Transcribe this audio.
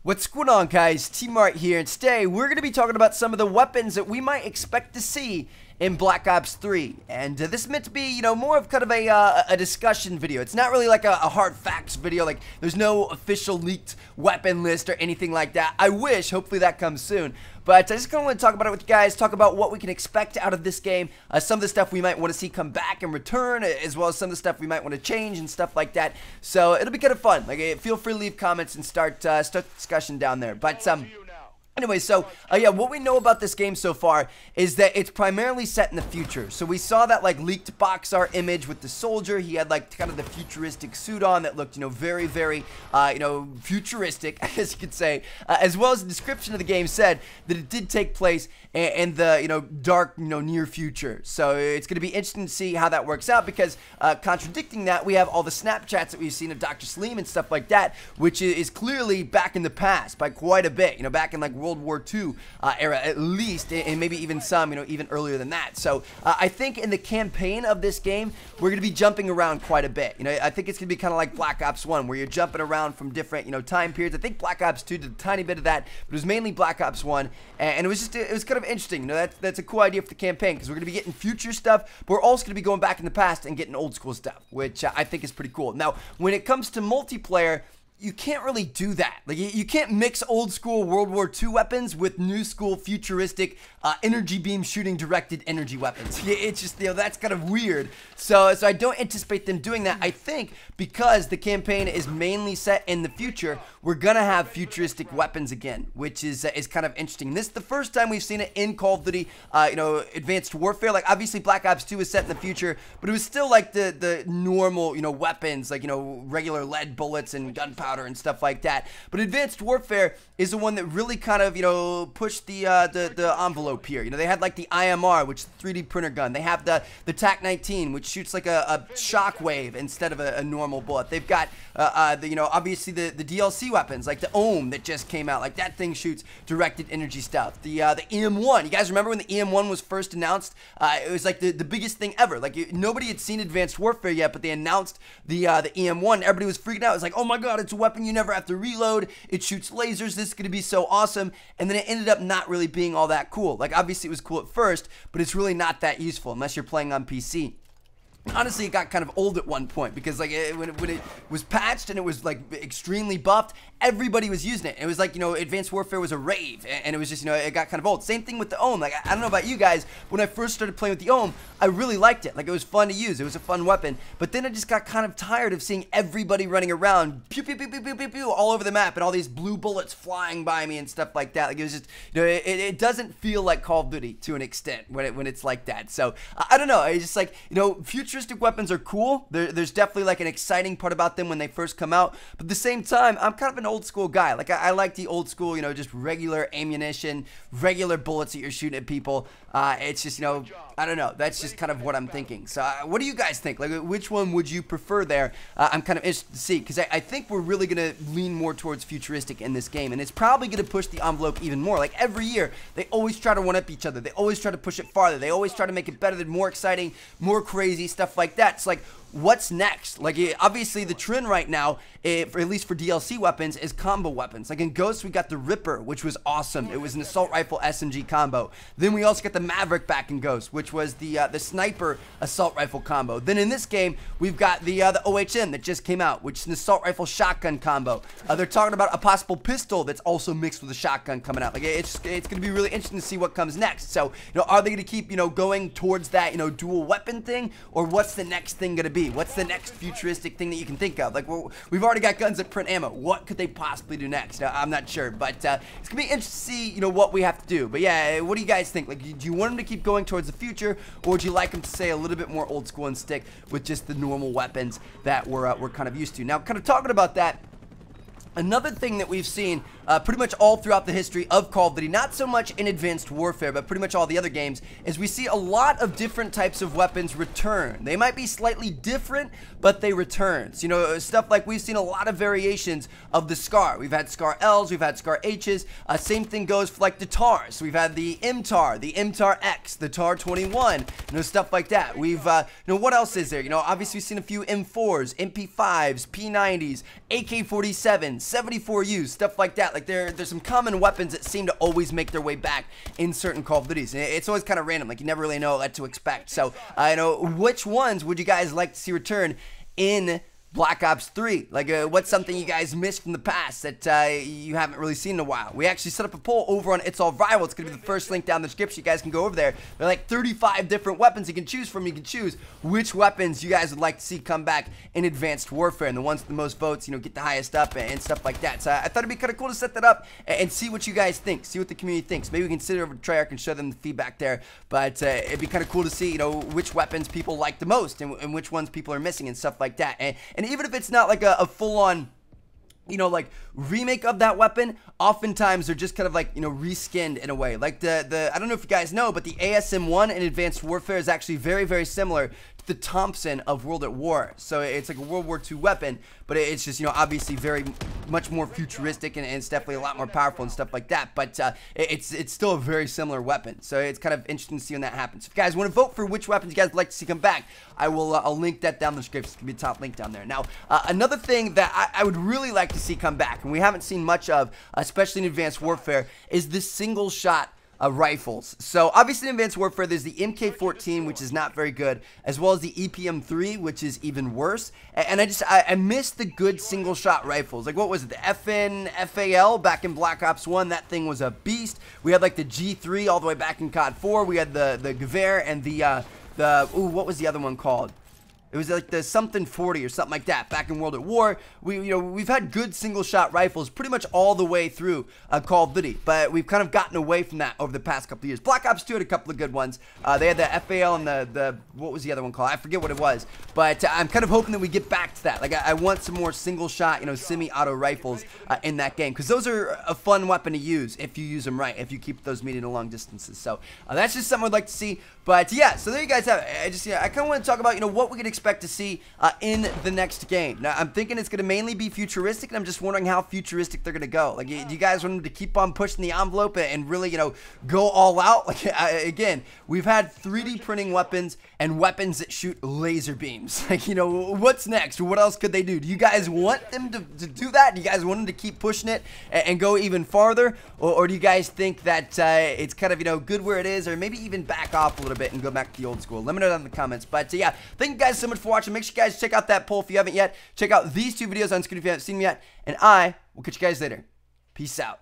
What's going on, guys? T-Mart here, and today we're going to be talking about some of the weapons that we might expect to see in Black Ops 3. And this is meant to be, more of kind of a discussion video. It's not really like a hard facts video. Like, there's no official leaked weapon list or anything like that. I wish. Hopefully that comes soon. But I just kind of want to talk about it with you guys, talk about what we can expect out of this game, some of the stuff we might want to see come back and return, as well as some of the stuff we might want to change and stuff like that. So it'll be kind of fun. Like, feel free to leave comments and start discussion down there. But anyway, so, yeah, what we know about this game so far is that it's primarily set in the future. So we saw that, like, leaked box art image with the soldier. He had, like, kind of the futuristic suit on that looked, very, very, futuristic, I guess you could say. As well as the description of the game said that it did take place in the, dark, near future. So it's going to be interesting to see how that works out because, contradicting that, we have all the Snapchats that we've seen of Dr. Sleem and stuff like that, which is clearly back in the past by quite a bit, back in, like, World War II era at least, and maybe even some, even earlier than that. So I think in the campaign of this game, we're going to be jumping around quite a bit. I think it's going to be kind of like Black Ops 1, where you're jumping around from different, time periods. I think Black Ops 2 did a tiny bit of that, but it was mainly Black Ops 1, and it was kind of interesting. That's a cool idea for the campaign, because we're going to be getting future stuff, but we're also going to be going back in the past and getting old school stuff, which I think is pretty cool. Now, when it comes to multiplayer, you can't really do that. Like, you can't mix old school World War II weapons with new school futuristic energy beam shooting directed energy weapons. It's just, that's kind of weird. So I don't anticipate them doing that. I think because the campaign is mainly set in the future, we're gonna have futuristic weapons again, which is kind of interesting. This is the first time we've seen it in Call of Duty, Advanced Warfare. Like, obviously Black Ops 2 is set in the future, but it was still like the normal, weapons, like, regular lead bullets and gunpowder and stuff like that. But Advanced Warfare is the one that really kind of, pushed the envelope here. They had like the IMR, which is the 3D printer gun. They have the TAC-19, which shoots like a shockwave instead of a normal bullet. They've got, obviously the DLC weapons, like the Ohm that just came out. Like, that thing shoots directed energy stuff. The EM1, you guys remember when the EM1 was first announced? It was like the biggest thing ever. Like, nobody had seen Advanced Warfare yet, but they announced the EM1. Everybody was freaking out. It was like, oh my god, it's a weapon you never have to reload. It shoots lasers. This is going to be so awesome. And then it ended up not really being all that cool. Like, obviously it was cool at first, but it's really not that useful unless you're playing on PC. Honestly, it got kind of old at one point because, like, when it was patched and it was, like, extremely buffed, everybody was using it. It was like, Advanced Warfare was a rave, and it was just, it got kind of old. Same thing with the Ohm. Like, I don't know about you guys, but when I first started playing with the Ohm, I really liked it. Like, it was fun to use. It was a fun weapon. But then I just got kind of tired of seeing everybody running around, pew, pew, pew, pew, pew, pew, pew, all over the map, and all these blue bullets flying by me and stuff like that. Like, it was just, it doesn't feel like Call of Duty to an extent when it's like that. So, I don't know. It's just like, futuristic weapons are cool. There's definitely like an exciting part about them when they first come out, but at the same time, I'm kind of an old school guy. Like, I like the old school, just regular ammunition, regular bullets that you're shooting at people. It's just, I don't know. That's just kind of what I'm thinking. So what do you guys think? Like, which one would you prefer there? I'm kind of interested to see, because I think we're really going to lean more towards futuristic in this game, and it's probably going to push the envelope even more. Like, every year, they always try to one-up each other. They always try to push it farther. They always try to make it better, more exciting, more crazy, stuff like that. It's like, what's next? Like, obviously the trend right now, at least for DLC weapons, is combo weapons. Like, in Ghost, we got the Ripper, which was awesome. It was an assault rifle SMG combo. Then we also got the Maverick back in Ghost, which was the sniper assault rifle combo. Then in this game, we've got the OHM that just came out, which is an assault rifle shotgun combo. They're talking about a possible pistol that's also mixed with a shotgun coming out. Like, it's going to be really interesting to see what comes next. So, are they going to keep, going towards that, dual weapon thing, or what's the next thing going to be? What's the next futuristic thing that you can think of? Like, we've already got guns that print ammo. What could they possibly do next? Now, I'm not sure, but it's gonna be interesting to see, what we have to do. But yeah, what do you guys think? Like, do you want them to keep going towards the future, or would you like them to stay a little bit more old school and stick with just the normal weapons that we're kind of used to? Now, kind of talking about that, another thing that we've seen pretty much all throughout the history of Call of Duty, not so much in Advanced Warfare, but pretty much all the other games, is we see a lot of different types of weapons return. They might be slightly different, but they return. So, stuff like we've seen a lot of variations of the SCAR. We've had SCAR Ls, we've had SCAR Hs. Same thing goes for like the TARs. So we've had the MTAR, the MTAR X, the TAR 21, stuff like that. We've, what else is there? Obviously we've seen a few M4s, MP5s, P90s, AK-47s, 74U, stuff like that. Like there's some common weapons that seem to always make their way back in certain Call of Duties. And it's always kind of random. Like you never really know what to expect. So I know which ones would you guys like to see return in Black Ops 3? Like, what's something you guys missed from the past that you haven't really seen in a while? We actually set up a poll over on It's All Rival. It's going to be the first link down in the description. You guys can go over there. There are like 35 different weapons you can choose from. You can choose which weapons you guys would like to see come back in Advanced Warfare. And the ones with the most votes, you know, get the highest up and stuff like that. So I thought it'd be kind of cool to set that up and see what you guys think. See what the community thinks. Maybe we can sit over to Treyarch and show them the feedback there. But it'd be kind of cool to see, you know, which weapons people like the most and which ones people are missing and stuff like that. And even if it's not like a full-on, you know, like remake of that weapon, oftentimes they're just kind of like, you know, reskinned in a way. Like the I don't know if you guys know, but the ASM-1 in Advanced Warfare is actually very, very similar to the Thompson of World at War. So it's like a World War II weapon, but it's just, you know, obviously very much more futuristic and it's definitely a lot more powerful and stuff like that. But it's still a very similar weapon. So it's kind of interesting to see when that happens. If you guys want to vote for which weapons you guys would like to see come back, I will I'll link that down in the description. It's going to be a top link down there. Now, another thing that I would really like to see come back, and we haven't seen much of, especially in Advanced Warfare, is the single shot rifles. So obviously in Advanced Warfare there's the MK14, which is not very good, as well as the EPM3, which is even worse. And I miss the good single shot rifles. Like what was it, the FN FAL back in Black Ops 1? That thing was a beast. We had like the G3 all the way back in COD 4. We had the Gewehr and the what was the other one called? It was like the something 40 or something like that back in World at War. We've had good single shot rifles pretty much all the way through Call of Duty, but we've kind of gotten away from that over the past couple of years. Black Ops 2 had a couple of good ones. They had the FAL and the what was the other one called? I forget what it was, but I'm kind of hoping that we get back to that. Like I want some more single shot, you know, semi-auto rifles in that game, because those are a fun weapon to use if you use them right, if you keep those medium to long distances. So that's just something I'd like to see. But yeah, so there you guys have it. I kind of want to talk about, you know, what we can expect to see in the next game. Now, I'm thinking it's going to mainly be futuristic, and I'm just wondering how futuristic they're going to go. Like, do you guys want them to keep on pushing the envelope and really, you know, go all out? Like, again, we've had 3D printing weapons and weapons that shoot laser beams. Like, you know, what's next? What else could they do? Do you guys want them to do that? Do you guys want them to keep pushing it and go even farther? Or do you guys think that it's kind of, you know, good where it is, or maybe even back off a little bit and go back to the old school? Let me know down in the comments. But yeah, thank you guys so much for watching. Make sure you guys check out that poll if you haven't yet. Check out these two videos on screen if you haven't seen them yet. And I will catch you guys later. Peace out.